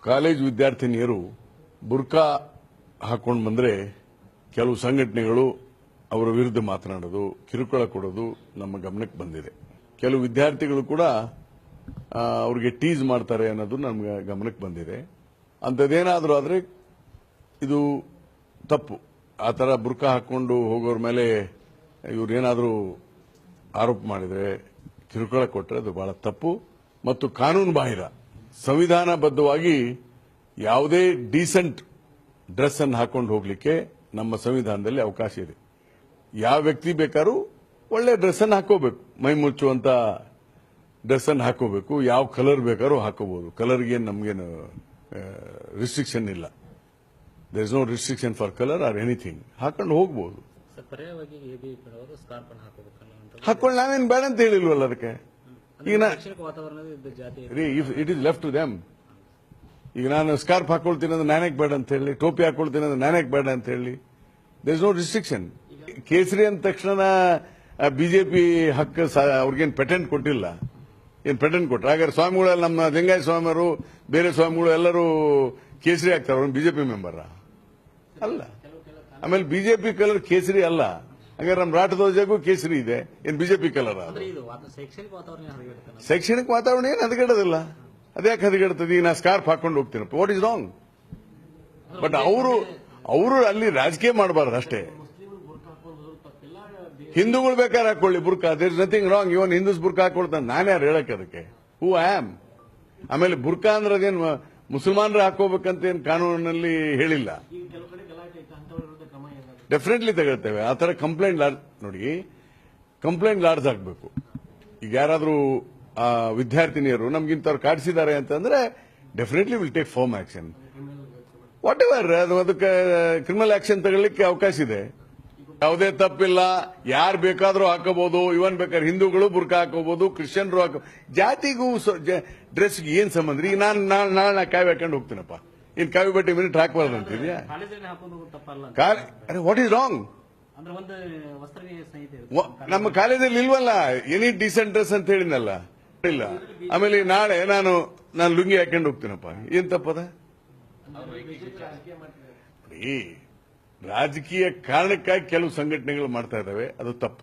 College ವಿದ್ಯಾರ್ಥಿನಿಯರು ಬುರ್ಕಾ ಹಾಕೊಂಡು ಬಂದ್ರೆ ಕೆಲವು ಸಂಘಟನೆಗಳು ಅವರ ವಿರುದ್ಧ ಮಾತನಾಡೋದು, ಕಿರುಕುಳ ಕೊಡೋದು ನಮ್ಮ ಗಮನಕ್ಕೆ ಬಂದಿದೆ. ಕೆಲವು ವಿದ್ಯಾರ್ಥಿಗಳು ಕೂಡ ಅವರಿಗೆ ಟೀಸ್ ಮಾಡ್ತಾರೆ ಅನ್ನೋದು ನಮ್ಮ ಗಮನಕ್ಕೆ ಬಂದಿದೆ. ಅಂಥದ್ದೇನಾದರೂ ಆದರೆ ಇದು ತಪ್ಪು. ಆ ಥರ ಬುರ್ಕಾ ಹಾಕೊಂಡು ಹೋಗೋರ ಮೇಲೆ ಇವರೇನಾದರೂ ಆರೋಪ ಮಾಡಿದರೆ, ಕಿರುಕುಳ ಕೊಟ್ಟರೆ ಅದು ಬಹಳ ತಪ್ಪು ಮತ್ತು ಕಾನೂನು ಬಾಹಿರ. ಸಂವಿಧಾನಬದ್ಧವಾಗಿ ಯಾವುದೇ ಡೀಸೆಂಟ್ ಡ್ರೆಸ್ ಅನ್ನು ಹಾಕೊಂಡು ಹೋಗಲಿಕ್ಕೆ ನಮ್ಮ ಸಂವಿಧಾನದಲ್ಲಿ ಅವಕಾಶ ಇದೆ. ಯಾವ ವ್ಯಕ್ತಿ ಬೇಕಾದ್ರೂ ಒಳ್ಳೆ ಡ್ರೆಸ್ ಅನ್ನು ಹಾಕೋಬೇಕು, ಮೈ ಮುಚ್ಚುವಂತ ಡ್ರೆಸ್ ಅನ್ನು ಹಾಕೋಬೇಕು. ಯಾವ ಕಲರ್ ಬೇಕಾದ್ರೂ ಹಾಕೋಬಹುದು. ಕಲರ್ಗೆ ನಮಗೇನು ರಿಸ್ಟ್ರಿಕ್ಷನ್ ಇಲ್ಲ. There is no restriction for colour or anything. ಹಾಕೊಂಡು ಹೋಗ್ಬಹುದು. ಹಾಕೊಂಡು ನಾವೇನು ಬೇಡ ಅಂತ ಹೇಳಿಲ್ವಲ್ಲ ಅದಕ್ಕೆ. ಈಗ it is left to them. ಈಗ ನಾನು ಸ್ಕಾರ್ಫ್ ಹಾಕೊಳ್ತೀನಿ ಅಂದ್ರೆ ನಾನೇಕ್ ಬೇಡ ಅಂತ ಹೇಳಿ, ಟೋಪಿ ಹಾಕೊಳ್ತೀನಿ ಅಂದ್ರೆ ನಾನೇಕ್ ಬೇಡ ಅಂತ ಹೇಳಿ. There is no restriction. ಕೇಸರಿ ಅಂದ ತಕ್ಷಣ ಬಿಜೆಪಿ ಹಕ್ಕು ಅವ್ರಿಗೇನು ಪೇಟೆಂಟ್ ಕೊಟ್ಟಿಲ್ಲ. ಏನ್ ಪೇಟೆಂಟ್ ಕೊಟ್ರೆ ಹಾಗಾದ್ರೆ ಸ್ವಾಮಿಗಳು, ನಮ್ಮ ಲಿಂಗಾಯತ ಸ್ವಾಮಿಯವರು, ಬೇರೆ ಸ್ವಾಮಿಗಳು ಎಲ್ಲರೂ ಕೇಸರಿ ಆಗ್ತಾರೆ. ಅವ್ರು ಬಿಜೆಪಿ ಮೆಂಬರ್ ಅಲ್ಲ. ಆಮೇಲೆ ಬಿಜೆಪಿ ಕಲರ್ ಕೇಸರಿ ಅಲ್ಲ. ಹಾಗಾದ್ರೆ ನಮ್ಮ ರಾಷ್ಟ್ರಧ್ವಜಗೂ ಕೇಸರಿ ಇದೆ. ಏನ್ ಬಿಜೆಪಿ ಕಲರ್? ಶೈಕ್ಷಣಿಕ ವಾತಾವರಣ ಏನು ಹದಗೆಡೋದಿಲ್ಲ. ಅದ್ಯಾಕೆ ಹದಗೆಡ್ತದೆ? ಈಗ ನಾ ಸ್ಕಾರ್ಫ್ ಹಾಕೊಂಡು ಹೋಗ್ತೀನಪ್ಪ, ವಾಟ್ ಇಸ್ ರಾಂಗ್? ಬಟ್ ಅವರು ಅಲ್ಲಿ ರಾಜಕೀಯ ಮಾಡಬಾರ್ದು ಅಷ್ಟೇ. ಹಿಂದೂಗಳು ಬೇಕಾದ್ರೆ ಹಾಕೊಳ್ಳಿ ಬುರ್ಕಾ, ದೇರ್ ಇಸ್ ನಥಿಂಗ್ ರಾಂಗ್. ಇವನ್ ಹಿಂದೂಸ್ ಬುರ್ಕಾ ಹಾಕೊಳ್ತಾನೆ, ನಾನೇ ಯಾರು ಹೇಳಕ್ಕೆ ಅದಕ್ಕೆ? Who I am? ಆಮೇಲೆ ಬುರ್ಕಾ ಅಂದ್ರೆ ಅದೇನು ಮುಸಲ್ಮಾನರು ಹಾಕೋಬೇಕಂತ ಏನು ಕಾನೂನಿನಲ್ಲಿ ಹೇಳಿಲ್ಲ. ಡೆಫಿನೆಟ್ಲಿ ತಗೊಳ್ತೇವೆ. ಆ ತರ ಕಂಪ್ಲೇಂಟ್ ನೋಡಿ, ಕಂಪ್ಲೇಂಟ್ ಲಾಡ್ಜ್ ಹಾಕಬೇಕು. ಈಗ ಯಾರಾದ್ರೂ ವಿದ್ಯಾರ್ಥಿನಿಯರು ನಮ್ಗಿಂತವ್ರು ಕಾಡಿಸಿದ್ದಾರೆ ಅಂತಂದ್ರೆ definitely will take firm action. What ever, ಅದಕ್ಕೆ ಕ್ರಿಮಿನಲ್ ಆಕ್ಷನ್ ತಗೊಳ್ಳಿಕ್ಕೆ ಅವಕಾಶ ಇದೆ. ಯಾವುದೇ ತಪ್ಪಿಲ್ಲ. ಯಾರು ಬೇಕಾದ್ರೂ ಹಾಕೋಬಹುದು. ಇವನ್ ಬೇಕಾದ್ರೆ ಹಿಂದೂಗಳು ಬುರ್ಕಾ ಹಾಕೋಬಹುದು, ಕ್ರಿಶ್ಚಿಯನ್ರು ಹಾಕೋ. ಜಾತಿಗೂ ಡ್ರೆಸ್ಗೆ ಏನ್ ಸಂಬಂಧ? ಈಗ ನಾಳೆ ಕಾವಿ ಹಾಕೊಂಡು ಹೋಗ್ತೀನಪ್ಪ, ಇನ್ ಕಾವಿ ಬಟ್ಟೆ ಮಿನಿಟ್ ಹಾಕಬಾರ್ದು ಅಂತಿದ್ಯಾ? What is wrong? ನಮ್ಮ ಕಾಲೇಜಲ್ಲಿ ಇಲ್ವಲ್ಲ ಎನಿ ಡೀಸೆಂಟ್ ಡ್ರೆಸ್ ಅಂತ ಹೇಳಿನಲ್ಲ, ಇಲ್ಲ. ಆಮೇಲೆ ನಾಳೆ ನಾನು ಲುಂಗಿ ಹಾಕೊಂಡು ಹೋಗ್ತೀನಪ್ಪ, ಏನ್ ತಪ್ಪದ? ರಾಜಕೀಯ ಕಾರಣಕ್ಕಾಗಿ ಕೆಲವು ಸಂಘಟನೆಗಳು ಮಾಡ್ತಾ ಇದ್ದಾವೆ, ಅದು ತಪ್ಪು.